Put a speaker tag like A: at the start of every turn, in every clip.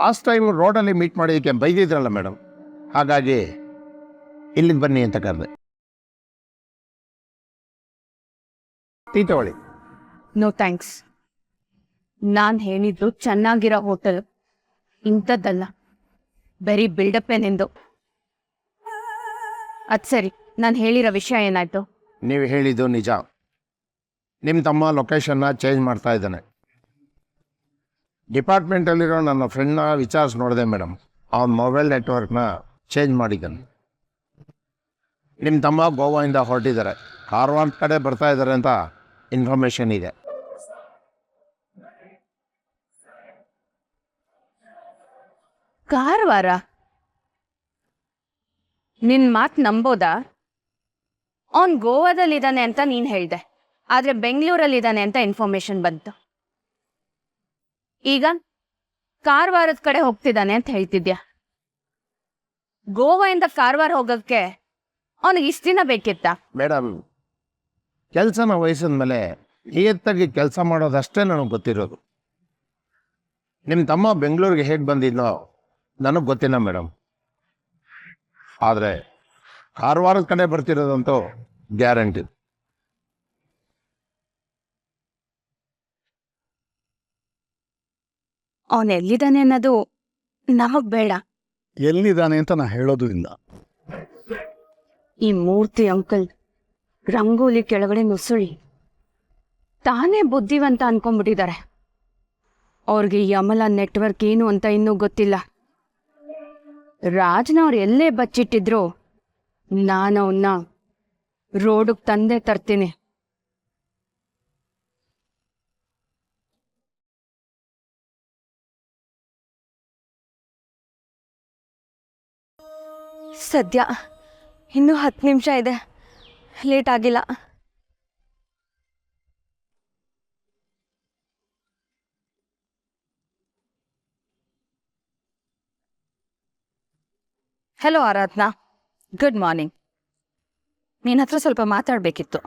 A: Last time ರೋಡಲ್ಲಿ meet ಮಾಡಿದ್ದಕ್ಕೆ ಬೈದಿದ್ರಲ್ಲ madam, ಹಾಗಾಗಿ ಇಲ್ಲಿಗೆ ಬನ್ನಿ ಅಂತ ಕರೆದೆ. ಟೀ ತಗೊಳ್ಳಿ.
B: No thanks. ನಾನು ಹೇಳಿದ್ದು ಚೆನ್ನಾಗಿರೋ ಹೋಟೆಲ್, ಇಂಥದ್ದಲ್ಲ. ಬರೀ ಬಿಲ್ಡಪ್ ನಿಂದು. ಅದು ಸರಿ, ನಾನು ಹೇಳಿರೋ ವಿಷಯ ಏನಾಯ್ತು?
A: ನೀವು ಹೇಳಿದ್ದು ನಿಜ. ನಿಮ್ಮ ತಮ್ಮ ಲೊಕೇಶನ್ನ ಚೇಂಜ್ ಮಾಡ್ತಾ ಇದ್ದಾನೆ. ಡಿಪಾರ್ಟ್ಮೆಂಟಲ್ಲಿರೋ ನನ್ನ ಫ್ರೆಂಡ್ನ ವಿಚಾರಿಸಿ ನೋಡಿದೆ ಮೇಡಮ್, ಅವನ ಮೊಬೈಲ್ ನೆಟ್ವರ್ಕ್ನ ಚೇಂಜ್ ಮಾಡಿದ್ದಾನೆ. ನಿಮ್ಮ ತಮ್ಮ ಗೋವಾದಿಂದ ಹೊರಟಿದ್ದಾರೆ, ಕಾರವಾರ ಕಡೆ ಬರ್ತಾ ಇದ್ದಾರೆ ಅಂತ ಇನ್ಫಾರ್ಮೇಷನ್ ಇದೆ.
B: ಕಾರವಾರ? ನಿನ್ ಮಾತು ನಂಬೋದಾ? ಅವನ್ ಗೋವಾದಲ್ಲಿದ್ದಾನೆ ಅಂತ ನೀನ್ ಹೇಳ್ದೆ, ಆದ್ರೆ ಬೆಂಗಳೂರಲ್ಲಿದ್ದಾನೆ ಅಂತ ಇನ್ಫಾರ್ಮೇಶನ್ ಬಂತು. ಈಗ ಕಾರವಾರದ ಕಡೆ ಹೋಗ್ತಿದ್ದಾನೆ ಅಂತ ಹೇಳ್ತಿದ್ಯಾ. ಗೋವಾದಿಂದ ಕಾರವಾರ ಹೋಗಕ್ಕೆ ಅವನಿಗೆ ಇಷ್ಟು ದಿನ ಬೇಕಿತ್ತಾ?
A: ಮೇಡಮ್, ಕೆಲಸನ ವಹಿಸಿದ ಮೇಲೆ ನಿಯತ್ತಾಗಿ ಕೆಲಸ ಮಾಡೋದಷ್ಟೇ ನನಗೆ ಗೊತ್ತಿರೋದು. ನಿಮ್ಮ ತಮ್ಮ ಬೆಂಗಳೂರಿಗೆ ಹೇಗೆ ಬಂದಿದ್ನೋ ನನಗೆ ಗೊತ್ತಿಲ್ಲ ಮೇಡಮ್. ಆದರೆ ಕಾರವಾರದ ಕಡೆ ಬರ್ತಿರೋದಂತೂ ಗ್ಯಾರಂಟಿ.
B: ಅವನು ಎಲ್ಲಿದ್ದಾನೆ ಅನ್ನೋದು ನಮಗ್ ಬೇಡ.
C: ಎಲ್ಲಿದ್ದಾನೆ ಅಂತ ನಾ ಹೇಳೋದು ಇಲ್ಲ.
B: ಈ ಮೂರ್ತಿ ಅಂಕಲ್ ರಂಗೋಲಿ ಕೆಳಗಡೆ ನುಸುಳಿ ತಾನೇ ಬುದ್ಧಿವಂತ ಅನ್ಕೊಂಡ್ಬಿಟ್ಟಿದ್ದಾರೆ. ಅವ್ರಿಗೆ ಈ ಅಮಲ ನೆಟ್ವರ್ಕ್ ಏನು ಅಂತ ಇನ್ನೂ ಗೊತ್ತಿಲ್ಲ. ರಾಜ್ನವ್ರು ಎಲ್ಲೇ ಬಚ್ಚಿಟ್ಟಿದ್ರು ನಾನು ಅವನ್ನ ರೋಡಿಗೆ ತಂದೆ ತರ್ತೀನಿ. ಸದ್ಯ ಇನ್ನೂ 10 ನಿಮಿಷ ಇದೆ, ಲೇಟ್ ಆಗಿಲ್ಲ. ಹಲೋ ಆರಾಧನಾ, ಗುಡ್ ಮಾರ್ನಿಂಗ್. ನಿನ್ನ ಹತ್ರ ಸ್ವಲ್ಪ ಮಾತಾಡಬೇಕಿತ್ತು.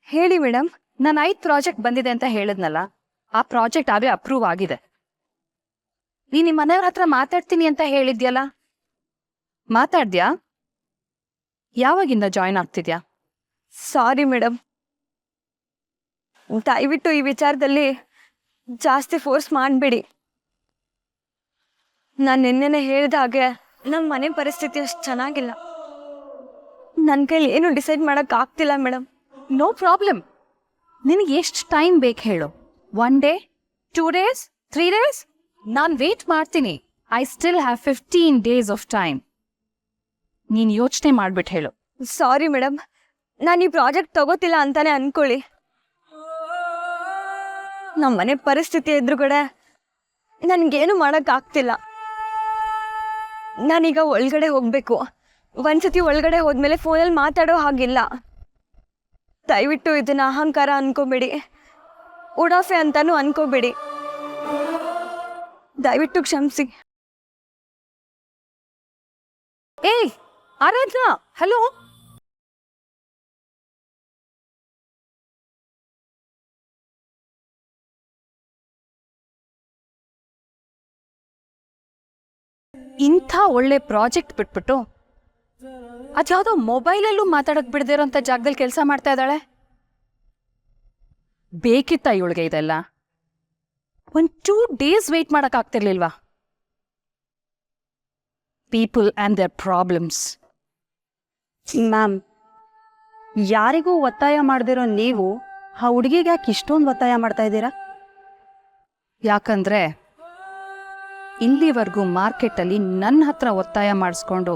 B: ಹೇಳಿ ಮೇಡಮ್. ನಾನು 5 ಪ್ರಾಜೆಕ್ಟ್ ಬಂದಿದೆ ಅಂತ ಹೇಳಿದ್ನಲ್ಲ, ಆ ಪ್ರಾಜೆಕ್ಟ್ ಆಗಲೇ ಅಪ್ರೂವ್ ಆಗಿದೆ. ನೀನು ನಿಮ್ಮ ಮನೆಯವ್ರ ಹತ್ರ ಮಾತಾಡ್ತೀನಿ ಅಂತ ಹೇಳಿದ್ಯಲ್ಲ, ಮಾತಾಡ್ದ್ಯಾ? ಯಾವಾಗಿಂದ ಜಾಯ್ನ್ ಆಗ್ತಿದ್ಯಾ? ಸಾರಿ ಮೇಡಮ್, ದಯವಿಟ್ಟು ಈ ವಿಚಾರದಲ್ಲಿ ಜಾಸ್ತಿ ಫೋರ್ಸ್ ಮಾಡಬೇಡಿ. ನಾನು ನಿನ್ನೆನೆ ಹೇಳಿದ ಹಾಗೆ ನಮ್ಮ ಮನೆ ಪರಿಸ್ಥಿತಿ ಅಷ್ಟು ಚೆನ್ನಾಗಿಲ್ಲ. ನನ್ನ ಕೈಲಿ ಏನು ಡಿಸೈಡ್ ಮಾಡೋಕೆ ಆಗ್ತಿಲ್ಲ ಮೇಡಮ್. No problem. ನಿನಗೆ ಎಷ್ಟು ಟೈಮ್ ಬೇಕು ಹೇಳು? 1 ಡೇ, 2 ಡೇಸ್, 3 ಡೇಸ್? ನಾನು ವೇಟ್ ಮಾಡ್ತೀನಿ. I still have 15 days of time. ನೀನು ಯೋಚನೆ ಮಾಡ್ಬಿಟ್ಟು ಹೇಳು. ಸಾರಿ ಮೇಡಮ್, ನಾನು ಈ ಪ್ರಾಜೆಕ್ಟ್ ತಗೋತಿಲ್ಲ ಅಂತಾನೆ ಅನ್ಕೊಳ್ಳಿ. ನಮ್ಮ ಮನೆ ಪರಿಸ್ಥಿತಿ ಎದುರುಗಡೆ ನನಗೇನು ಮಾಡೋಕ್ಕಾಗ್ತಿಲ್ಲ. ನಾನೀಗ ಒಳಗಡೆ ಹೋಗ್ಬೇಕು. ಒಂದ್ಸತಿ ಒಳಗಡೆ ಹೋದ್ಮೇಲೆ ಫೋನಲ್ಲಿ ಮಾತಾಡೋ ಹಾಗಿಲ್ಲ. ದಯವಿಟ್ಟು ಇದನ್ನ ಅಹಂಕಾರ ಅನ್ಕೋಬೇಡಿ, ಉಡಾಫೆ ಅಂತಾನು ಅನ್ಕೋಬೇಡಿ. ದಯವಿಟ್ಟು ಕ್ಷಮಿಸಿ. ಏಯ್ ಆರಾಧನಾ, ಹಲೋ. ಇಂಥ ಒಳ್ಳೆ ಪ್ರಾಜೆಕ್ಟ್ ಬಿಟ್ಬಿಟ್ಟು ಅದ್ಯಾವುದೋ ಮೊಬೈಲಲ್ಲೂ ಮಾತಾಡಕ್ ಬಿಡದಿರೋಂಥ ಜಾಗದಲ್ಲಿ ಕೆಲಸ ಮಾಡ್ತಾ ಇದ್ದಾಳೆ. ಬೇಕಿತ್ತ ಇವಳಿಗೆ ಇದೆಲ್ಲ? 1-2 ಡೇಸ್ ವೇಟ್ ಮಾಡಕ್ ಆಗ್ತಿರ್ಲಿಲ್ವಾ? People and their problems.
D: Ma'am, ಯಾರಿಗೂ ಒತ್ತಾಯ ಮಾಡದಿರೋ ನೀವು ಆ ಹುಡುಗಿಗೆ ಯಾಕೆ ಇಷ್ಟೊಂದು ಒತ್ತಾಯ ಮಾಡ್ತಾ ಇದ್ದೀರಾ?
B: ಯಾಕಂದ್ರೆ ಇಲ್ಲಿವರೆಗೂ ಮಾರ್ಕೆಟಲ್ಲಿ ನನ್ನ ಹತ್ರ ಒತ್ತಾಯ ಮಾಡಿಸ್ಕೊಂಡು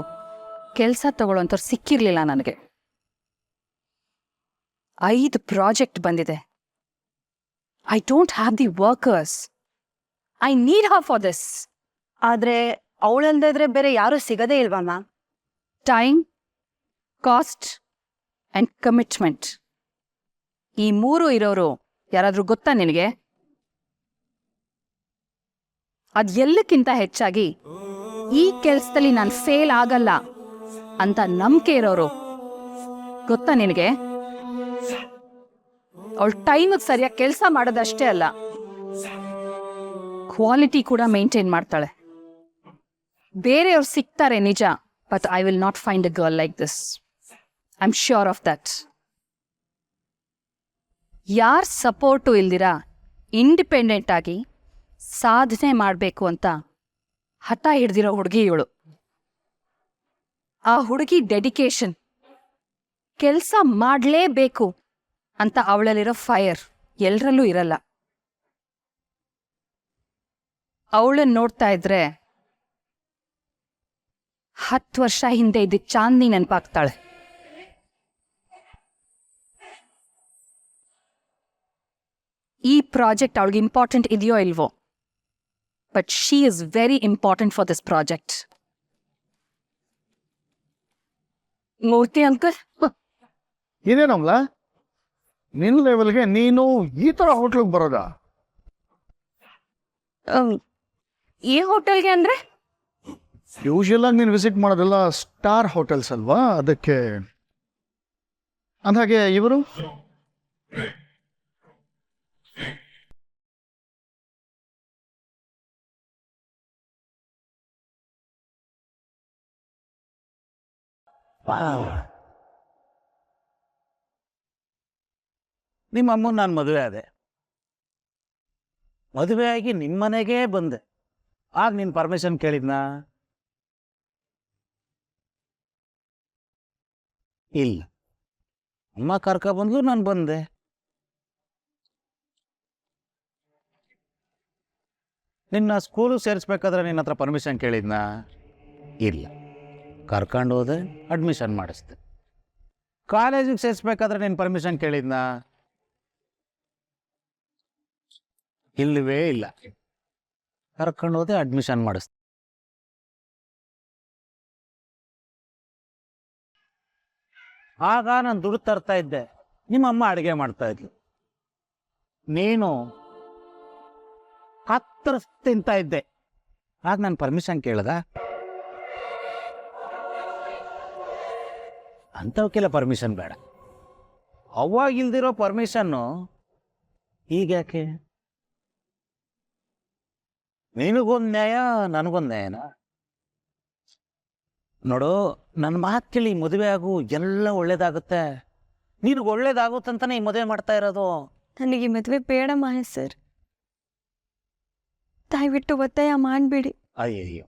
B: ಕೆಲಸ ತಗೊಳ್ಳೋಂಥವ್ರು ಸಿಕ್ಕಿರ್ಲಿಲ್ಲ ನನಗೆ. 5 ಪ್ರಾಜೆಕ್ಟ್ ಬಂದಿದೆ. I don't have the workers. I need Har for this.
D: ಆದರೆ ಅವಳಲ್ದಿದ್ರೆ ಬೇರೆ ಯಾರೂ ಸಿಗದೇ ಇಲ್ವಾ ma'am?
B: Time, cost and commitment, ಈ 3 ಇರೋರು ಯಾರಾದರೂ ಗೊತ್ತಾ ನಿನಗೆ? ಅದು ಎಲ್ಲಕ್ಕಿಂತ ಹೆಚ್ಚಾಗಿ ಈ ಕೆಲಸದಲ್ಲಿ ನಾನು ಫೇಲ್ ಆಗಲ್ಲ ಅಂತ ನಂಬಿಕೆ ಇರೋರು ಗೊತ್ತಾ ನಿನಗೆ? ಅವಳು ಟೈಮಿಗೆ ಸರಿಯಾಗಿ ಕೆಲಸ ಮಾಡೋದಷ್ಟೇ ಅಲ್ಲ, ಕ್ವಾಲಿಟಿ ಕೂಡ ಮೇಂಟೈನ್ ಮಾಡ್ತಾಳೆ.
E: ಬೇರೆಯವ್ರು ಸಿಗ್ತಾರೆ ನಿಜ, but I will not find a girl like this. I am sure of that. ಯಾರ ಸಪೋರ್ಟು ಇಲ್ದಿರಾ ಇಂಡಿಪೆಂಡೆಂಟ್ ಆಗಿ ಸಾಧನೆ ಮಾಡಬೇಕು ಅಂತ ಹಠ ಹಿಡ್ದಿರೋ ಹುಡುಗಿ ಇವಳು. ಆ ಹುಡುಗಿ ಡೆಡಿಕೇಶನ್, ಕೆಲಸ ಮಾಡಲೇಬೇಕು ಅಂತ ಅವಳಲ್ಲಿರೋ ಫೈರ್ ಎಲ್ಲರಲ್ಲೂ ಇರಲ್ಲ. ಅವಳನ್ನ ನೋಡ್ತಾ ಇದ್ರೆ 10 ವರ್ಷ ಹಿಂದೆ ಇದ್ದಿದ್ದ ಚಾಂದಿನಿ ನೆನಪಾಗ್ತಾಳೆ. ಈ ಪ್ರಾಜೆಕ್ಟ್ ಅವಳಿಗೆ ಇಂಪಾರ್ಟೆಂಟ್ ಇದೆಯೋ ಇಲ್ವೋ, but she is very important for this project. Murthy uncle,
C: ಇದೇನಮ್ಲ, ನಿನ್ನ ಲೆವೆಲ್ಗೆ ನೀನು ಈ ಥರ ಹೋಟ್ಲಿಗೆ ಬರೋದಾ?
B: ಈ ಹೋಟೆಲ್ಗೆ ಅಂದ್ರೆ
C: ಯೂಶುವಲ್ ಆಗಿ ನೀನು ವಿಸಿಟ್ ಮಾಡೋದೆಲ್ಲ ಸ್ಟಾರ್ ಹೋಟೆಲ್ಸ್ ಅಲ್ವಾ, ಅದಕ್ಕೆ. ಅಂದಾಗೆ ಇವರು
F: ನಿಮ್ಮ ಅಮ್ಮನ ನಾನು ಮದುವೆ ಆದೆ. ಮದುವೆ ಆಗಿ ನಿಮ್ಮನೆಗೇ ಬಂದೆ. ಆಗ ನೀನು ಪರ್ಮಿಷನ್ ಕೇಳಿದ್ನಾ? ಇಲ್ಲ. ಅಮ್ಮ ಕರ್ಕೊಬಂದ್ಲು, ನಾನು ಬಂದೆ. ನಿನ್ನ ಸ್ಕೂಲಿಗೆ ಸೇರಿಸ್ಬೇಕಾದ್ರೆ ನಿನ್ನ ಹತ್ರ ಪರ್ಮಿಷನ್ ಕೇಳಿದ್ನಾ? ಇಲ್ಲ. ಕರ್ಕೊಂಡು ಹೋದೆ, ಅಡ್ಮಿಷನ್ ಮಾಡಿಸ್ದೆ. ಕಾಲೇಜಿಗೆ ಸೇರಿಸ್ಬೇಕಾದ್ರೆ ನೀನು ಪರ್ಮಿಷನ್ ಕೇಳಿದ್ನಾ? ಇಲ್ಲವೇ ಇಲ್ಲ. ಕರ್ಕೊಂಡು ಹೋದೆ, ಅಡ್ಮಿಷನ್ ಮಾಡಿಸ್ದೆ. ಆಗ ನಾನು ದುಡ್ಡು ತರ್ತಾ ಇದ್ದೆ, ನಿಮ್ಮಮ್ಮ ಅಡುಗೆ ಮಾಡ್ತಾ ಇದ್ಲು. ನೀನು ಕತ್ತರಿಸಿ ತಿಂತಾ ಇದ್ದೆ. ಆಗ ನಾನು ಪರ್ಮಿಷನ್ ಕೇಳ್ದ? ಅಂಥವಕ್ಕೆಲ್ಲ ಪರ್ಮಿಷನ್ ಬೇಡ. ಅವಾಗಿಲ್ದಿರೋ ಪರ್ಮಿಷನ್ನು ಈಗ್ಯಾಕೆ? ನಿನಗೊಂದು ನ್ಯಾಯ, ನನಗೊಂದು ನ್ಯಾಯನಾ? ನೋಡು, ನನ್ನ ಮಾತು ಕೇಳಿ ಮದುವೆ ಆಗು, ಎಲ್ಲ ಒಳ್ಳೇದಾಗುತ್ತೆ. ನಿನಗೆ ಒಳ್ಳೇದಾಗುತ್ತಂತಾನೆ ಈ ಮದುವೆ ಮಾಡ್ತಾ ಇರೋದು.
B: ನನಗೆ ಮದುವೆ ಬೇಡ ಮಹೇಶ್ ಸರ್, ದಯವಿಟ್ಟು ಒತ್ತಾಯ ಮಾಡಬೇಡಿ.
F: ಅಯ್ಯಯ್ಯೋ,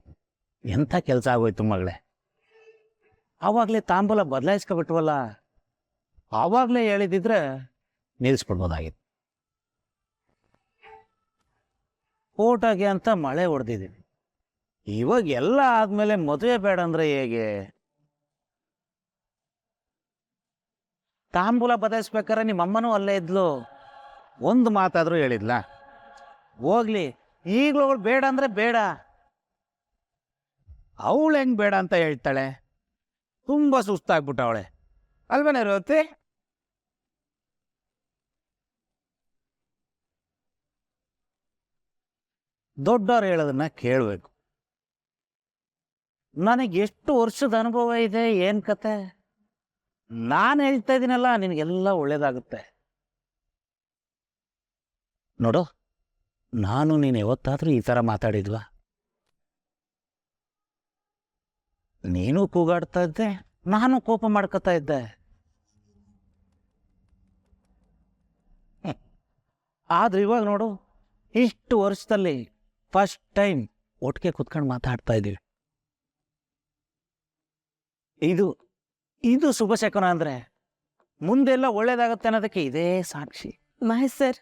F: ಎಂಥ ಕೆಲಸ ಆಗೋಯ್ತು ಮಗಳೇ. ಆವಾಗಲೇ ತಾಂಬೂಲ ಬದಲಾಯಿಸ್ಕೊಬಿಟ್ವಲ್ಲ. ಆವಾಗಲೇ ಹೇಳಿದಿದ್ರೆ ನಿಲ್ಲಿಸ್ಬಿಡ್ಬೋದಾಗಿತ್ತು. ಓಟಾಗೆ ಅಂತ ಮಳೆ ಹೊಡೆದಿದ್ದೀನಿ. ಇವಾಗ ಎಲ್ಲ ಆದಮೇಲೆ ಮದುವೆ ಬೇಡ ಅಂದರೆ ಹೇಗೆ? ತಾಂಬೂಲ ಬದಲಾಯಿಸ್ಬೇಕಾರೆ ನಿಮ್ಮಮ್ಮನೂ ಅಲ್ಲೇ ಇದ್ಲು. ಒಂದು ಮಾತಾದರೂ ಹೇಳಿದ್ಲ? ಹೋಗ್ಲಿ, ಈಗಲೂ ಅವಳು ಬೇಡ ಅಂದರೆ ಬೇಡ. ಅವಳು ಹೆಂಗೆ ಬೇಡ ಅಂತ ಹೇಳ್ತಾಳೆ? ತುಂಬ ಸುಸ್ತಾಗ್ಬಿಟ್ಟವಳೆ ಅಲ್ವೇನೆ ರೋತಿ? ದೊಡ್ಡವ್ರು ಹೇಳೋದನ್ನ ಕೇಳಬೇಕು. ನನಗೆ ಎಷ್ಟು ವರ್ಷದ ಅನುಭವ ಇದೆ, ಏನು ಕತೆ? ನಾನು ಹೇಳ್ತಾ ಇದ್ದೀನಲ್ಲ, ನಿನಗೆಲ್ಲ ಒಳ್ಳೇದಾಗುತ್ತೆ. ನೋಡು, ನಾನು ನೀನು ಯಾವತ್ತಾದರೂ ಈ ಥರ ಮಾತಾಡಿದ್ವಾ? ನೀನು ಕೂಗಾಡ್ತಾ ಇದ್ದೆ, ನಾನು ಕೋಪ ಮಾಡ್ಕೊತಾ ಇದ್ದೆ. ಆದ್ರೆ ಇವಾಗ ನೋಡು, ಇಷ್ಟು ವರ್ಷದಲ್ಲಿ ಫಸ್ಟ್ ಟೈಮ್ ಒಟ್ಟಿಗೆ ಕುತ್ಕೊಂಡು ಮಾತಾಡ್ತಾ ಇದ್ದೀವಿ. ಇದು ಶುಭ ಶಕುನ ಅಂದರೆ ಮುಂದೆಲ್ಲ ಒಳ್ಳೇದಾಗುತ್ತೆ ಅನ್ನೋದಕ್ಕೆ ಇದೇ ಸಾಕ್ಷಿ.
B: ಮಹೇಶ್ ಸರ್,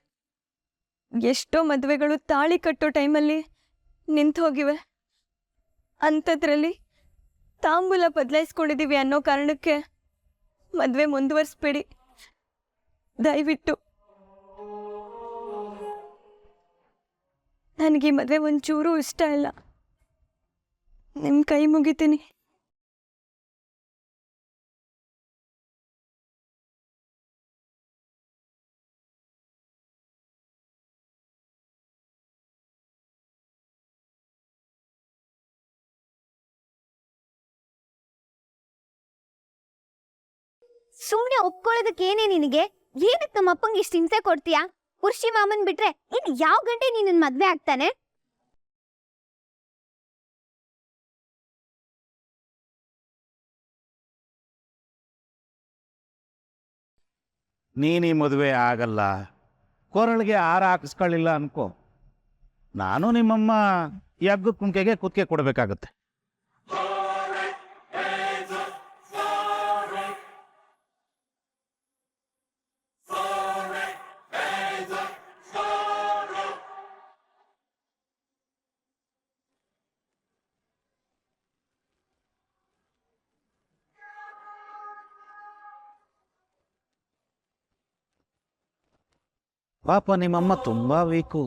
B: ಎಷ್ಟೋ ಮದುವೆಗಳು ತಾಳಿ ಕಟ್ಟೋ ಟೈಮಲ್ಲಿ ನಿಂತು ಹೋಗಿವೆ. ಅಂಥದ್ರಲ್ಲಿ ತಾಂಬೂಲ ಬದಲಾಯಿಸ್ಕೊಂಡಿದ್ದೀವಿ ಅನ್ನೋ ಕಾರಣಕ್ಕೆ ಮದುವೆ ಮುಂದುವರಿಸ್ಬೇಡಿ ದಯವಿಟ್ಟು. ನನಗೆ ಈ ಮದುವೆ ಒಂಚೂರು ಇಷ್ಟ ಇಲ್ಲ. ನಿಮ್ಮ ಕೈ ಮುಗಿತೀನಿ.
G: ಸುಮ್ನೆ ಒಪ್ಕೊಳ್ಳೋದಕ್ಕೇನೆ ನಿನಗೆ? ಏನಕ್ಕೆ ನಮ್ಮ ಅಪ್ಪಂಗೆ ಇಷ್ಟು ಹಿಂಸೆ ಕೊಡ್ತೀಯಾ? ಪುರುಷಿ ಮಾಮನ್ ಬಿಟ್ರೆ ಇನ್ ಯಾವ ಗಂಟೆ ನೀನ್ ಮದ್ವೆ ಆಗ್ತಾನೆ?
F: ನೀನು ಈ ಮದುವೆ ಆಗಲ್ಲ, ಕೊರಳಿಗೆ ಹಾರ ಹಾಕಿಸ್ಕೊಳ್ಳಿಲ್ಲ ಅನ್ಕೋ, ನಾನು ನಿಮ್ಮಮ್ಮ ಯಗ್ಗದ ಕುಂಕೆಗೆ ಕುತ್ತಿಗೆ ಕೊಡಬೇಕಾಗತ್ತೆ. ಪಾಪ ನಿಮ್ಮಮ್ಮ ತುಂಬಾ ವೀಕು,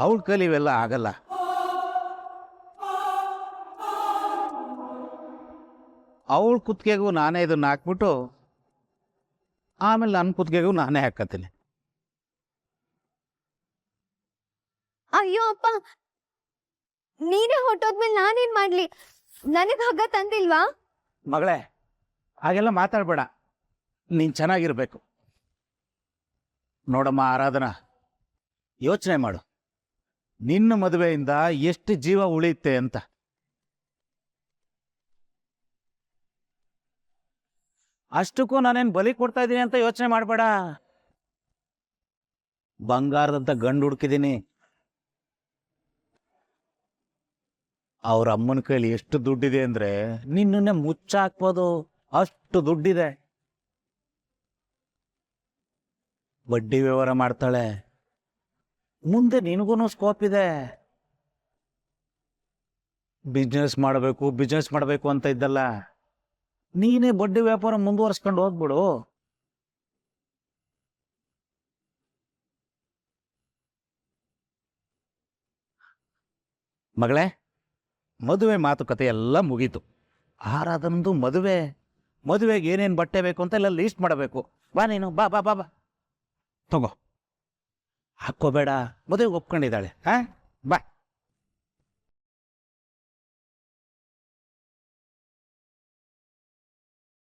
F: ಅವಳ ಕೈಲಿ ಇವೆಲ್ಲ ಆಗಲ್ಲ. ಅವಳ ಕುತ್ತಿಗೆಗೂ ನಾನೇ ಇದನ್ನ ಹಾಕ್ಬಿಟ್ಟು ಆಮೇಲೆ ನನ್ನ ಕುತ್ತಿಗೆಗೂ ನಾನೇ ಹಾಕತ್ತೀನಿ.
G: ಅಯ್ಯೋ ಅಪ್ಪ, ನೀನೇ ಹೊಟ್ಟೋದ್ಮೇಲೆ ನಾನೇನ್ ಮಾಡ್ಲಿ? ನನಗ್ ಹಗ್ಗ ತಂದಿಲ್ವಾ?
F: ಮಗಳೇ, ಹಾಗೆಲ್ಲ ಮಾತಾಡಬೇಡ, ನೀನು ಚೆನ್ನಾಗಿರ್ಬೇಕು. ನೋಡಮ್ಮ ಆರಾಧನಾ, ಯೋಚನೆ ಮಾಡು, ನಿನ್ನ ಮದುವೆಯಿಂದ ಎಷ್ಟು ಜೀವ ಉಳಿಯುತ್ತೆ ಅಂತ. ಅಷ್ಟಕ್ಕೂ ನಾನೇನು ಬಲಿ ಕೊಡ್ತಾ ಇದ್ದೀನಿ ಅಂತ ಯೋಚನೆ ಮಾಡಬೇಡ. ಬಂಗಾರದಂತ ಗಂಡು ಹುಡುಕಿದ್ದೀನಿ. ಅವ್ರ ಅಮ್ಮನ ಕೈಲಿ ಎಷ್ಟು ದುಡ್ಡಿದೆ ಅಂದ್ರೆ ನಿನ್ನನ್ನೇ ಮುಚ್ಚಾಕ್ಬೋದು, ಅಷ್ಟು ದುಡ್ಡಿದೆ. ಬಡ್ಡಿ ವ್ಯವಹಾರ ಮಾಡ್ತಾಳೆ, ಮುಂದೆ ನಿನಗೂ ಸ್ಕೋಪ್ ಇದೆ. ಬಿಸ್ನೆಸ್ ಮಾಡಬೇಕು ಅಂತ ಇದ್ದಲ್ಲ, ನೀನೇ ಬಡ್ಡಿ ವ್ಯಾಪಾರ ಮುಂದುವರ್ಸ್ಕೊಂಡು ಹೋಗ್ಬಿಡು. ಮಗಳೇ, ಮದುವೆ ಮಾತುಕತೆ ಎಲ್ಲ ಮುಗೀತು. ಆರಾಧನಂದು ಮದುವೆಗೆ ಏನೇನು ಬಟ್ಟೆ ಬೇಕು ಅಂತ ಎಲ್ಲ ಲೀಸ್ಟ್ ಮಾಡಬೇಕು. ಬಾ ನೀನು, ಬಾ ಬಾ ಬಾ ಬಾ ತಗೋ. ಹಾಕ್ಕೋಬೇಡ, ಮದುವೆಗೆ ಒಪ್ಕೊಂಡಿದ್ದಾಳೆ. ಹಾಂ, ಬಾ.